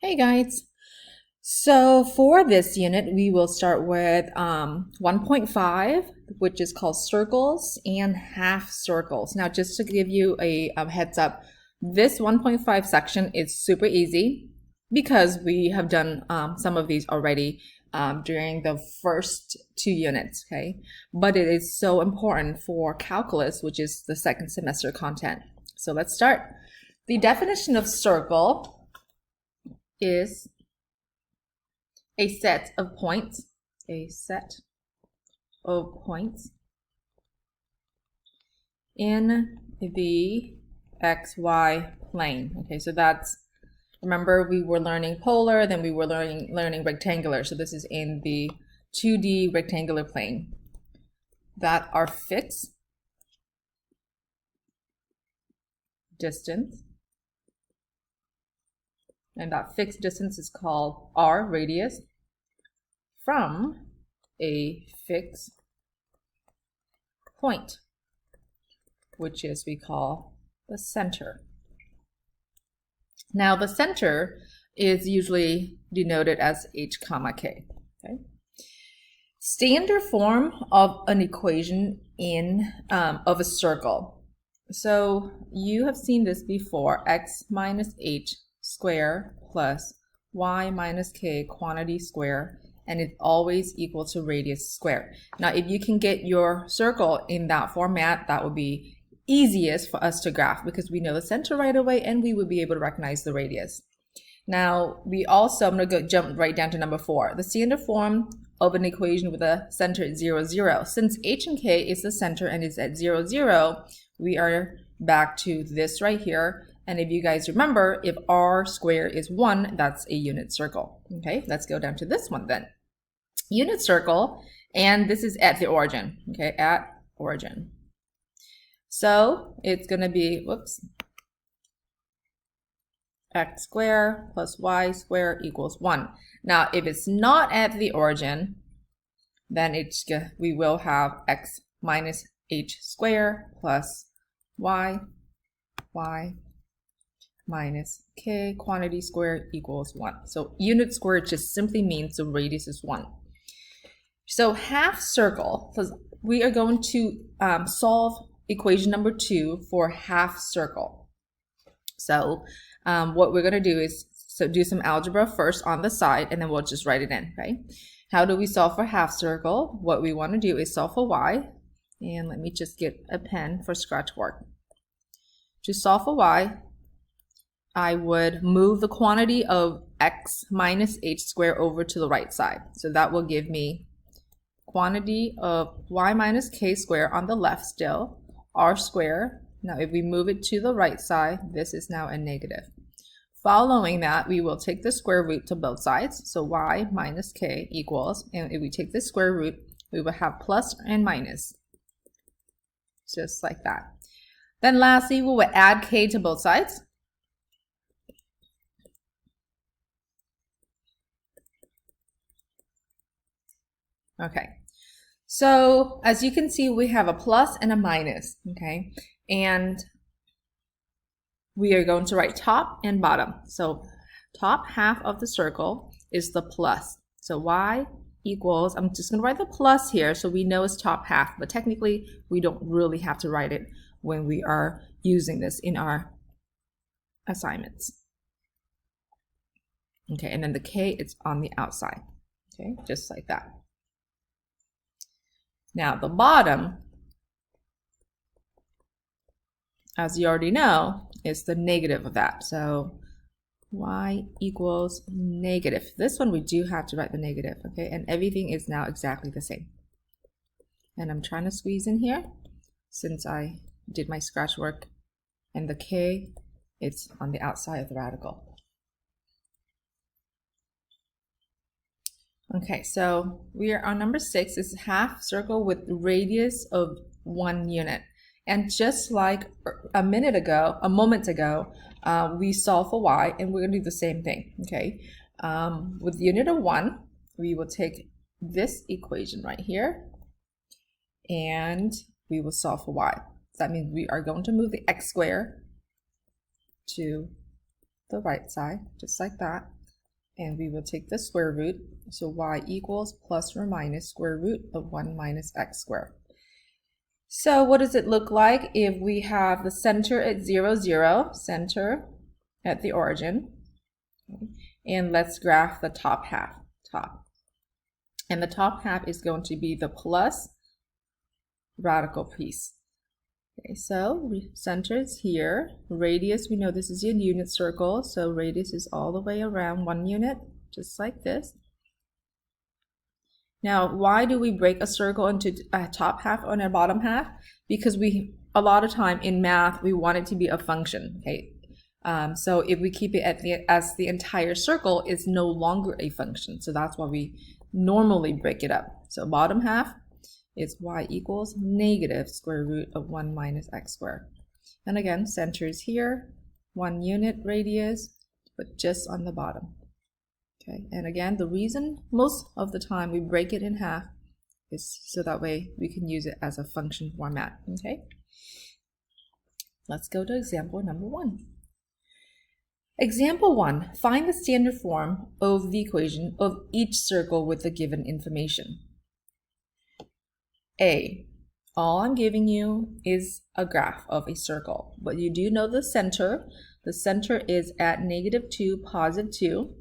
Hey guys. So for this unit, we will start with 1.5, which is called circles and half circles. Now, just to give you a heads up, this 1.5 section is super easy because we have done some of these already during the first 2 units, okay? But it is so important for calculus, which is the second semester content. So let's start. The definition of circle is a set of points, in the xy plane. Okay, so that's, remember we were learning polar, then we were learning rectangular. So this is in the 2D rectangular plane that are fixed distance. And that fixed distance is called r, radius, from a fixed point, which is we call the center. Now the center is usually denoted as h comma k. Okay? Standard form of an equation of a circle. So you have seen this before, x minus h square plus y minus k quantity square, and it's always equal to radius square. Now, if you can get your circle in that format, that would be easiest for us to graph because we know the center right away and we would be able to recognize the radius. Now, we also, I'm going to jump right down to number 4. The standard form of an equation with a center at 0, 0. Since h and k is the center and is at 0, 0, we are back to this right here. And if you guys remember, if r squared is 1, that's a unit circle. Okay, let's go down to this one then. Unit circle, and this is at the origin. Okay, at origin. So it's going to be, x squared plus y squared equals 1. Now, if it's not at the origin, then we will have x minus h squared plus y minus k quantity squared equals 1. So unit squared just simply means the radius is 1. So half circle, so we are going to solve equation number 2 for half circle. So what we're going to do is do some algebra first on the side, and then we'll just write it in, right? How do we solve for half circle? What we want to do is solve for y, and let me just get a pen for scratch work. To solve for y, I would move the quantity of x minus h squared over to the right side. So that will give me quantity of y minus k squared on the left still, r squared. Now if we move it to the right side, this is now a negative. Following that, we will take the square root to both sides. So y minus k equals, and if we take the square root, we will have plus and minus, just like that. Then lastly, we will add k to both sides. Okay, so as you can see, we have a plus and a minus, okay? And we are going to write top and bottom. So top half of the circle is the plus. So y equals, I'm just going to write the plus here so we know it's top half, but technically we don't really have to write it when we are using this in our assignments. Okay, and then the k, it's on the outside, okay, just like that. Now the bottom, as you already know, is the negative of that. So y equals negative. This one we do have to write the negative, okay? And everything is now exactly the same. And I'm trying to squeeze in here since I did my scratch work. And the k, it's on the outside of the radical. Okay, so we are on number 6. It's a half circle with radius of 1 unit. And just like a moment ago, we solved for y, and we're going to do the same thing, okay? With unit of 1, we will take this equation right here, and we will solve for y. So that means we are going to move the x squared to the right side, just like that. and we will take the square root. So y equals plus or minus square root of 1 minus x squared. So what does it look like if we have the center at 0, 0, center at the origin, and let's graph the top half, top. And the top half is going to be the plus radical piece. Okay, so center is here. Radius, we know this is a unit circle, so radius is all the way around 1 unit, just like this. Now, why do we break a circle into a top half and a bottom half? Because a lot of time in math, we want it to be a function, okay? So if we keep it as the entire circle, it's no longer a function. So that's why we normally break it up. So bottom half is y equals negative square root of 1 minus x squared. And again, center is here, 1 unit radius, but just on the bottom. Okay, and again, the reason most of the time we break it in half is so that way we can use it as a function format. Okay, let's go to example number 1. Example 1, find the standard form of the equation of each circle with the given information. A, all I'm giving you is a graph of a circle, but you do know the center. The center is at -2, +2,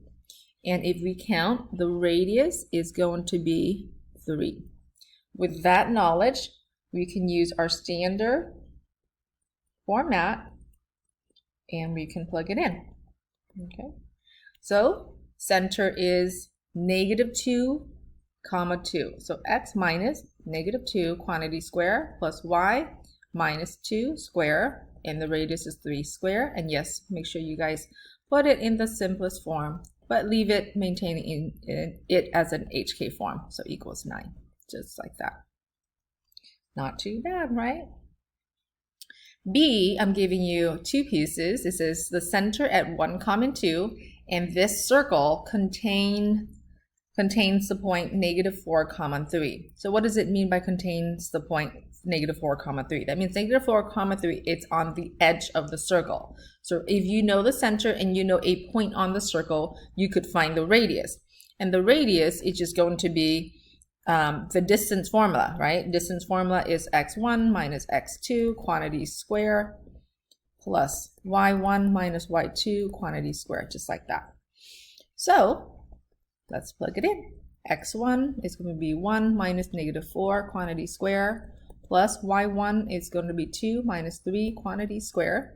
and if we count, the radius is going to be 3. With that knowledge, we can use our standard format and we can plug it in. Okay, so center is -2, 2. So x minus -2 quantity square plus y minus 2 square, and the radius is 3 square. And yes, make sure you guys put it in the simplest form, but leave it maintaining it as an HK form, so equals 9, just like that. Not too bad, right? B, I'm giving you 2 pieces. This is the center at 1, 2, and this circle contains the point -4, 3. So what does it mean by contains the point -4, 3? That means -4, 3, it's on the edge of the circle. So if you know the center and you know a point on the circle, you could find the radius. And the radius is just going to be the distance formula, right? Distance formula is x1 minus x2 quantity square plus y1 minus y2 quantity square, just like that. So let's plug it in. X1 is going to be 1 minus -4 quantity square plus y1 is going to be 2 minus 3 quantity square.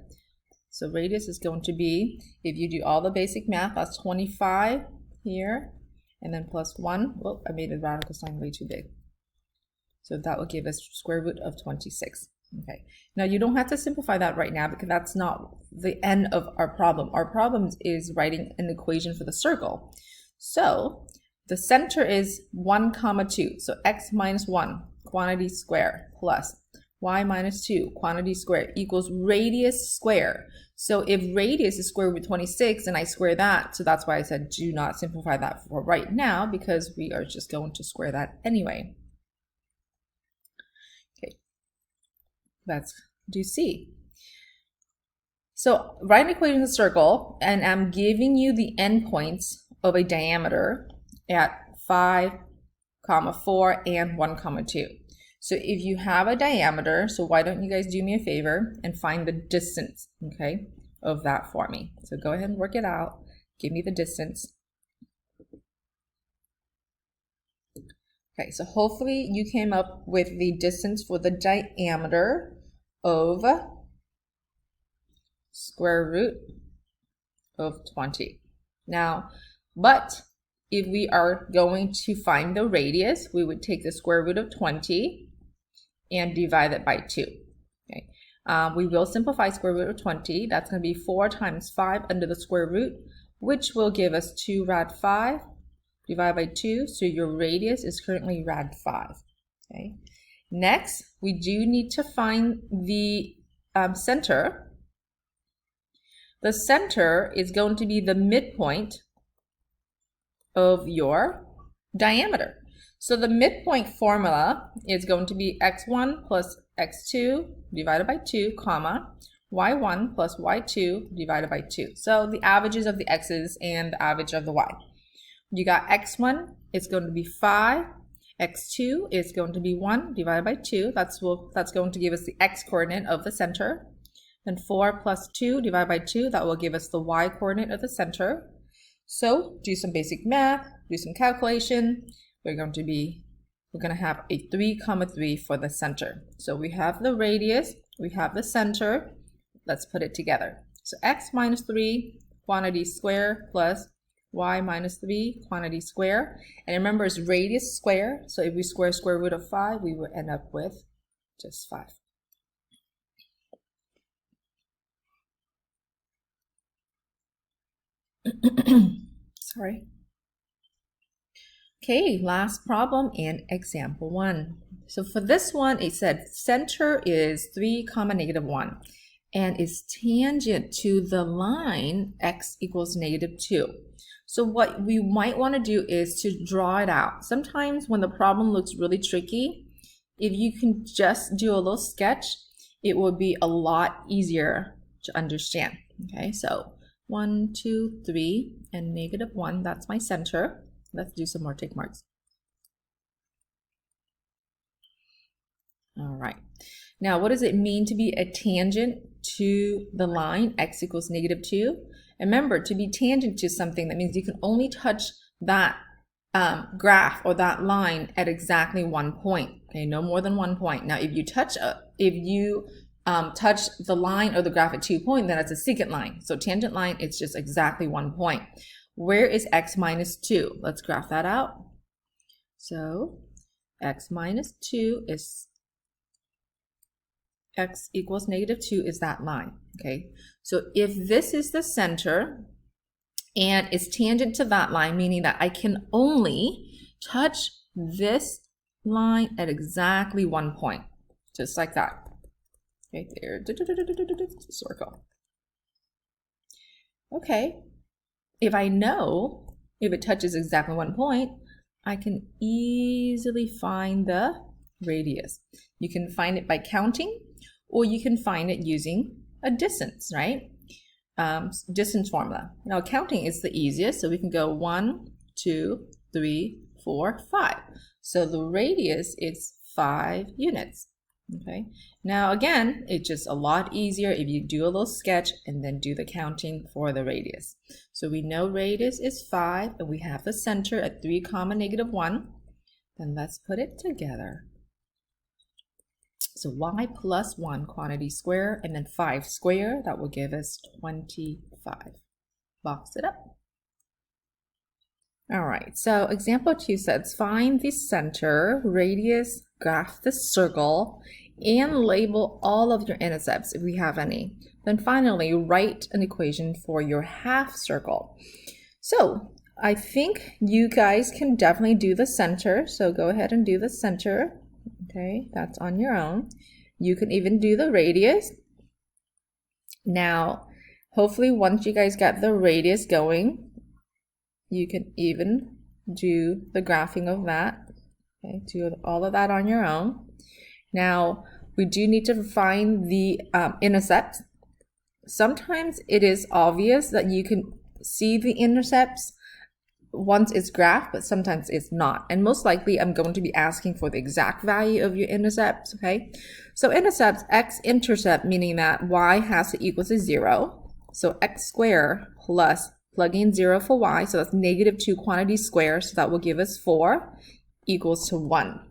So radius is going to be, if you do all the basic math, that's 25 here, and then plus 1. Well, I made the radical sign way too big. So that will give us square root of 26. Okay. Now you don't have to simplify that right now because that's not the end of our problem. Our problem is writing an equation for the circle. So the center is 1, 2. So x minus 1 quantity square plus y minus 2 quantity square equals radius square. So if radius is square root 26, and I square that, so that's why I said do not simplify that for right now, because we are just going to square that anyway. Okay, let's do C. So write an equation in the circle, and I'm giving you the endpoints of a diameter at 5, 4, and 1, 2. So if you have a diameter, so why don't you guys do me a favor and find the distance, okay, of that for me. So go ahead and work it out. Give me the distance. Okay, so hopefully you came up with the distance for the diameter of square root of 20. Now, but if we are going to find the radius, we would take the square root of 20 and divide it by 2. Okay. We will simplify square root of 20. That's going to be 4 times 5 under the square root, which will give us 2 rad 5 divided by 2. So your radius is currently rad 5. Okay. Next, we do need to find the center. The center is going to be the midpoint of your diameter. So the midpoint formula is going to be x1 plus x2 divided by 2, comma, y1 plus y2 divided by 2. So the averages of the x's and the average of the y. You got x1 is going to be 5. x2 is going to be 1 divided by 2. That's going to give us the x coordinate of the center. Then 4 plus 2 divided by 2, that will give us the y coordinate of the center. So do some basic math, do some calculation. We're going to have a 3, 3 for the center. So we have the radius, we have the center. Let's put it together. So x minus 3 quantity square plus y minus 3 quantity square. And remember, it's radius square. So if we square square root of 5, we will end up with just 5. Sorry. Okay, last problem in example 1. So for this one, it said center is 3, -1 and is tangent to the line x equals -2. So what we might want to do is to draw it out. Sometimes when the problem looks really tricky, if you can just do a little sketch, it will be a lot easier to understand. Okay, so 1, 2, 3, and -1, that's my center. Let's do some more tick marks. All right. Now, what does it mean to be a tangent to the line x equals -2? Remember, to be tangent to something, that means you can only touch that graph or that line at exactly 1 point. Okay, no more than 1 point. Now, if you touch the line or the graph at 2 points, then it's a secant line. So tangent line, it's just exactly 1 point. Where is x minus 2? Let's graph that out. So x minus 2 is x equals -2 is that line. Okay, so if this is the center and it's tangent to that line, meaning that I can only touch this line at exactly 1 point, just like that. Okay, there, circle. Okay, if I know if it touches exactly 1 point, I can easily find the radius. You can find it by counting, or you can find it using a distance, right? Distance formula. Now counting is the easiest, so we can go 1, 2, 3, 4, 5. So the radius is 5 units. Okay, now again, it's just a lot easier if you do a little sketch and then do the counting for the radius. So we know radius is 5, and we have the center at 3, -1. Then let's put it together. So y plus 1 quantity square, and then 5 square, that will give us 25. Box it up. All right, so example 2 says find the center, radius, graph the circle, and label all of your intercepts if we have any. Then finally, write an equation for your half circle. So I think you guys can definitely do the center. So go ahead and do the center. Okay, that's on your own. You can even do the radius. Now, hopefully once you guys got the radius going, you can even do the graphing of that. Okay, do all of that on your own. Now, we do need to find the intercept. Sometimes it is obvious that you can see the intercepts once it's graphed, but sometimes it's not. And most likely, I'm going to be asking for the exact value of your intercepts, okay? So intercepts, x-intercept, meaning that y has to equal to 0. So x squared plus plug in 0 for y, so that's -2 quantity squared, so that will give us 4 equals to 1.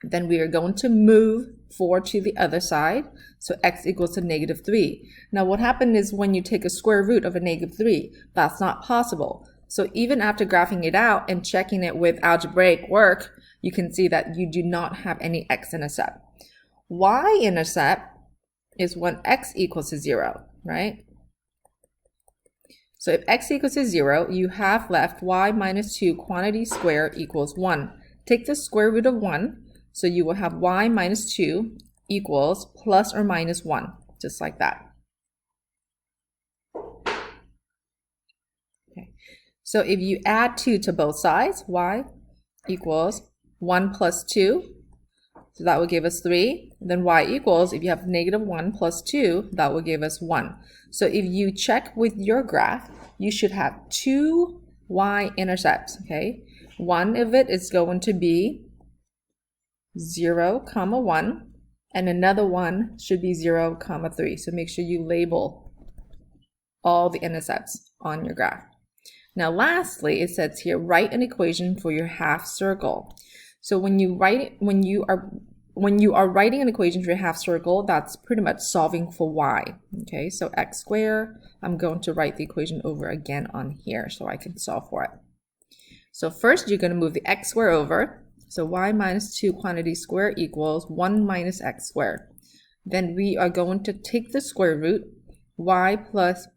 Then we are going to move 4 to the other side, so x equals to -3. Now what happened is when you take a square root of a -3, that's not possible. So even after graphing it out and checking it with algebraic work, you can see that you do not have any x-intercept. Y-intercept is when x equals to 0, right? So if x equals to 0, you have left y minus 2 quantity squared equals 1. Take the square root of 1, so you will have y minus 2 equals plus or minus 1, just like that. Okay. So if you add 2 to both sides, y equals 1 plus 2, so that will give us 3. Then y equals, if you have -1 plus 2, that will give us 1. So if you check with your graph, you should have 2 y-intercepts, okay? One of it is going to be 0, 1, and another one should be 0, 3. So make sure you label all the intercepts on your graph. Now lastly, it says here, write an equation for your half circle. So when you are writing an equation for your half circle, that's pretty much solving for y. Okay, so x squared, I'm going to write the equation over again on here so I can solve for it. So first you're going to move the x squared over. So y minus 2 quantity squared equals 1 minus x squared. Then we are going to take the square root. Y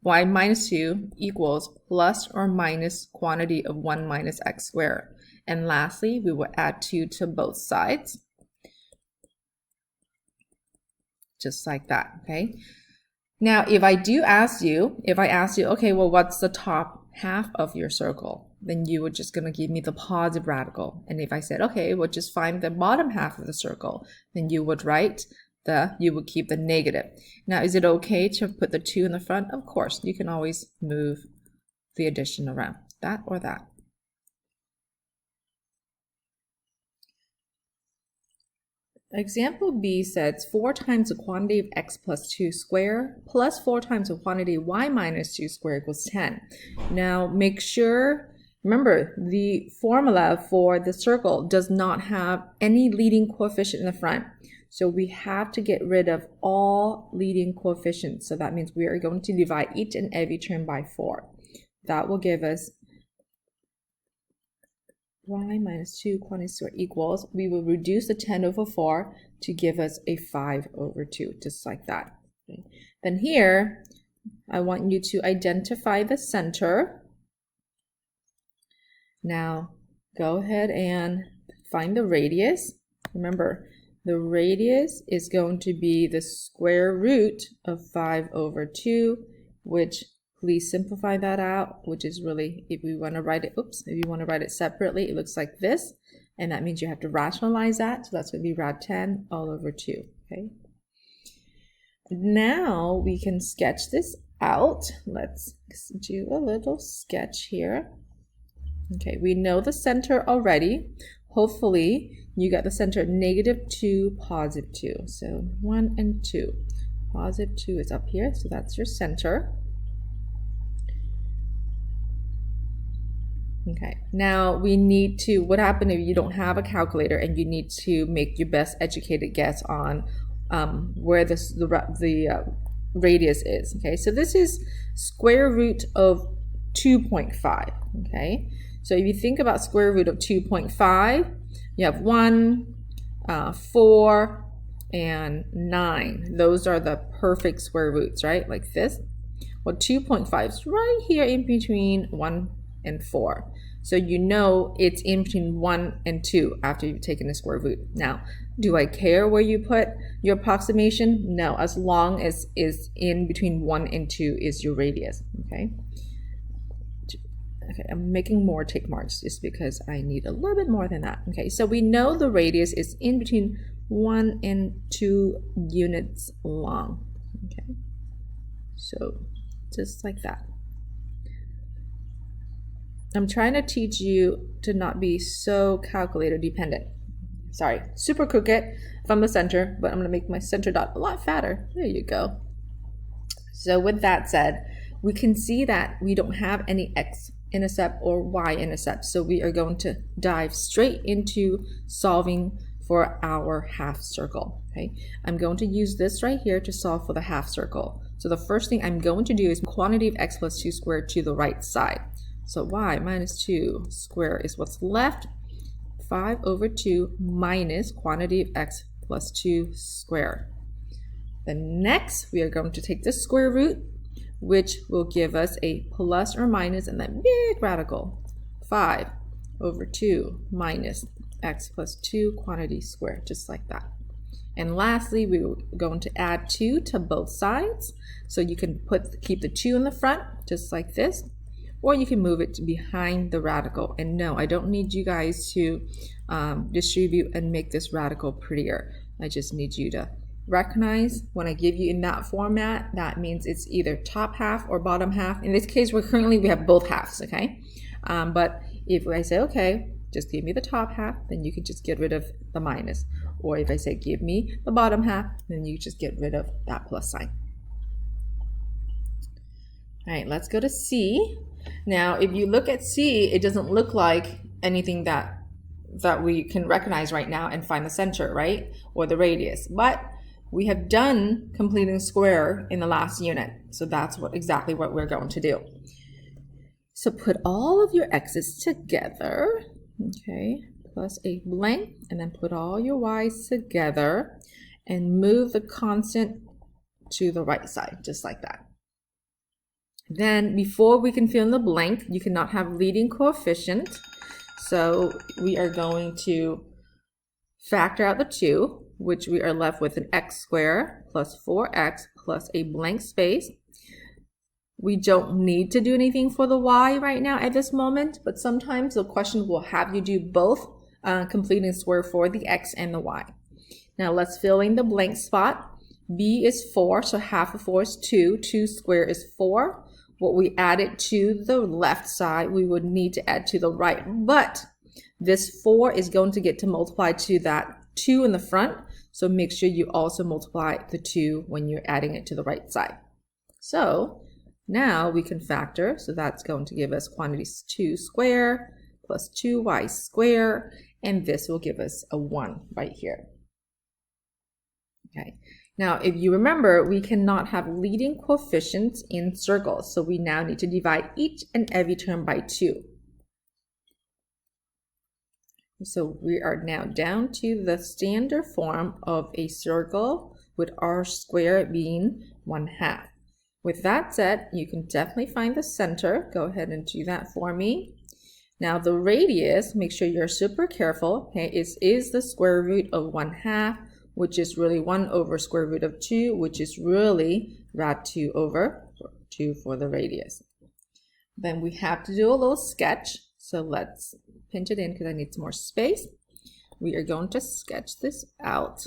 minus 2 equals plus or minus quantity of 1 minus x squared. And lastly, we will add 2 to both sides. Just like that, okay? Now, if I ask you, okay, well, what's the top half of your circle? Then you were just gonna give me the positive radical. And if I said, okay, well, just find the bottom half of the circle, then you would keep the negative. Now, is it okay to put the 2 in the front? Of course, you can always move the addition around, that or that. Example B says 4 times the quantity of x plus 2 squared plus 4 times the quantity of y minus 2 squared equals 10. Now make sure, remember, the formula for the circle does not have any leading coefficient in the front. So we have to get rid of all leading coefficients. So that means we are going to divide each and every term by 4. That will give us y minus 2 quantity squared equals, we will reduce the 10 over 4 to give us a 5 over 2, just like that. Okay. Then here, I want you to identify the center. Now, go ahead and find the radius. Remember, the radius is going to be the square root of 5 over 2, which please simplify that out, which is really, if you want to write it separately, it looks like this. And that means you have to rationalize that. So that's going to be rad 10 all over 2. Okay. Now we can sketch this out. Let's do a little sketch here. Okay, we know the center already. Hopefully you got the center -2, +2. So 1 and 2. +2 is up here, so that's your center. Okay, now we need to, what happens if you don't have a calculator and you need to make your best educated guess on where the radius is. Okay, so this is square root of 2.5. Okay, so if you think about square root of 2.5, you have 1, 4, and 9. Those are the perfect square roots, right? Like this. Well, 2.5 is right here in between 1 and 4. So you know it's in between 1 and 2 after you've taken the square root. Now, do I care where you put your approximation? No, as long as is in between 1 and 2 is your radius, okay? Okay, I'm making more tick marks just because I need a little bit more than that. Okay, so we know the radius is in between 1 and 2 units long. Okay, so just like that. I'm trying to teach you to not be so calculator dependent. Sorry, super crooked from the center, but I'm going to make my center dot a lot fatter. There you go. So with that said, we can see that we don't have any x-intercept or y-intercept. So we are going to dive straight into solving for our half circle. Okay, I'm going to use this right here to solve for the half circle. So the first thing I'm going to do is quantity of x plus 2 squared to the right side. So y minus 2 squared is what's left. 5 over 2 minus quantity of x plus 2 squared. Then next, we are going to take the square root, which will give us a plus or minus and that big radical. 5 over 2 minus x plus 2 quantity squared, just like that. And lastly, we're going to add 2 to both sides. So you can keep the 2 in the front, just like this. Or you can move it to behind the radical. And no, I don't need you guys to distribute and make this radical prettier. I just need you to recognize when I give you in that format, that means it's either top half or bottom half. In this case, we have both halves, okay? But if I say, okay, just give me the top half, then you can just get rid of the minus. Or if I say, give me the bottom half, then you just get rid of that plus sign. All right, let's go to C. Now, if you look at C, it doesn't look like anything that we can recognize right now and find the center, right? Or the radius. But we have done completing square in the last unit. So that's exactly what we're going to do. So put all of your x's together, okay, plus a blank, and then put all your y's together and move the constant to the right side, just like that. Then before we can fill in the blank, you cannot have leading coefficient. So we are going to factor out the 2, which we are left with an x squared plus 4x plus a blank space. We don't need to do anything for the y right now at this moment, but sometimes the question will have you do both completing square for the x and the y. Now let's fill in the blank spot. B is 4, so half of 4 is 2. 2 squared is 4. What we added to the left side, we would need to add to the right. But this 4 is going to get to multiply to that 2 in the front. So make sure you also multiply the 2 when you're adding it to the right side. So now we can factor. So that's going to give us quantities 2 squared plus 2y squared. And this will give us a 1 right here. Okay. Now, if you remember, we cannot have leading coefficients in circles. So we now need to divide each and every term by 2. So we are now down to the standard form of a circle with r squared being 1/2. With that said, you can definitely find the center. Go ahead and do that for me. Now the radius, make sure you're super careful. Okay, is the square root of 1/2, which is really 1 over square root of 2, which is really rad 2 over 2 for the radius. Then we have to do a little sketch. So let's pinch it in because I need some more space. We are going to sketch this out.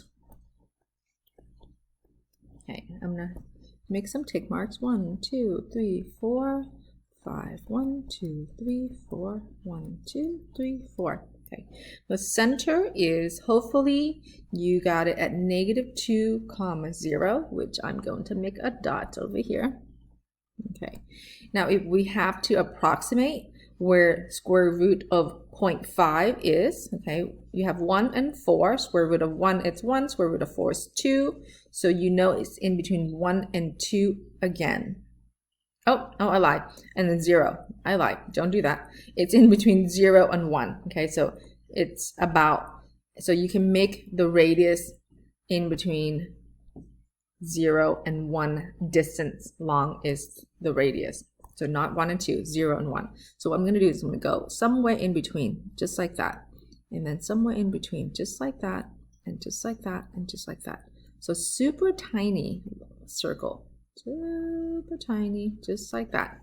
Okay, I'm gonna make some tick marks. 1, 2, 3, 4, 5. 1, 2, 3, 4. 1, 2, 3, 4. Okay. The center is, hopefully you got it at -2, 0, which I'm going to make a dot over here. Okay. Now if we have to approximate where square root of 0.5 is, okay, you have 1 and 4. Square root of 1, it's 1. Square root of 4 is 2. So you know it's in between 1 and 2 again. Oh, I lied. And then 0. I lied. Don't do that. It's in between 0 and 1. Okay, so it's about, so you can make the radius in between 0 and 1 distance long is the radius. So not 1 and 2, 0 and 1. So what I'm going to do is I'm going to go somewhere in between, just like that. And then somewhere in between, just like that, and just like that, and just like that. So super tiny circle. Super tiny, just like that.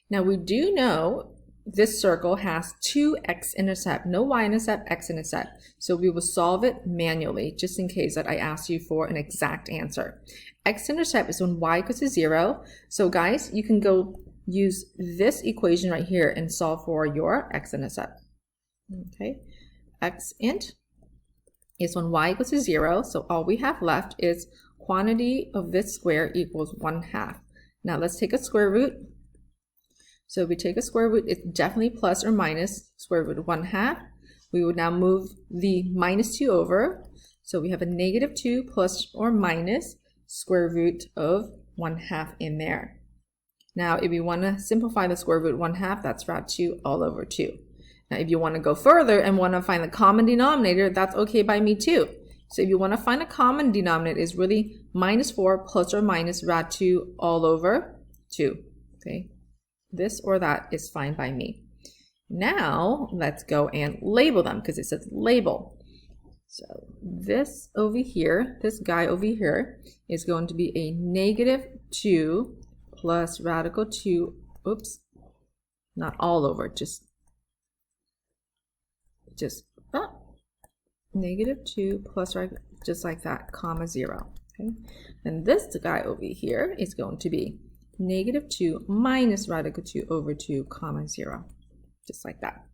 Now we do know this circle has 2 x-intercept, no y-intercept, x-intercept. So we will solve it manually, just in case that I ask you for an exact answer. X-intercept is when y equals to 0. So guys, you can go use this equation right here and solve for your x-intercept. Okay, x-int is when y equals to 0. So all we have left is quantity of this square equals 1/2. Now let's take a square root. So if we take a square root, it's definitely plus or minus square root of 1/2. We would now move the -2 over. So we have a -2 plus or minus square root of 1/2 in there. Now if you want to simplify the square root 1/2, that's rad 2 all over 2. Now if you want to go further and want to find the common denominator, that's okay by me too. So if you want to find a common denominator, it's really -4 plus or minus rad 2 all over 2. Okay, this or that is fine by me. Now let's go and label them because it says label. So this over here, this guy over here is going to be a -2 plus radical 2, oops, not all over, just -2 plus, right, just like that, comma 0. Okay, and this guy over here is going to be negative 2 minus radical 2 over 2 comma 0. Just like that.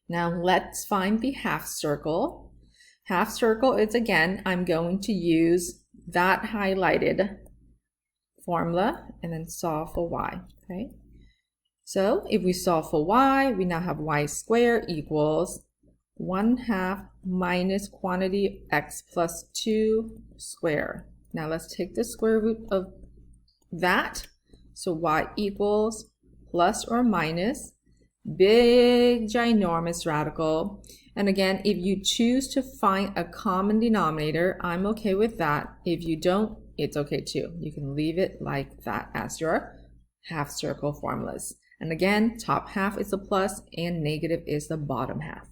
Now let's find the half circle. Half circle is, again, I'm going to use that highlighted formula and then solve for y, okay? So if we solve for y, we now have y squared equals 1/2 minus quantity x plus 2 squared. Now let's take the square root of that. So y equals plus or minus big ginormous radical. And again, if you choose to find a common denominator, I'm okay with that. If you don't, it's okay too. You can leave it like that as your half circle formulas. And again, top half is the plus and negative is the bottom half.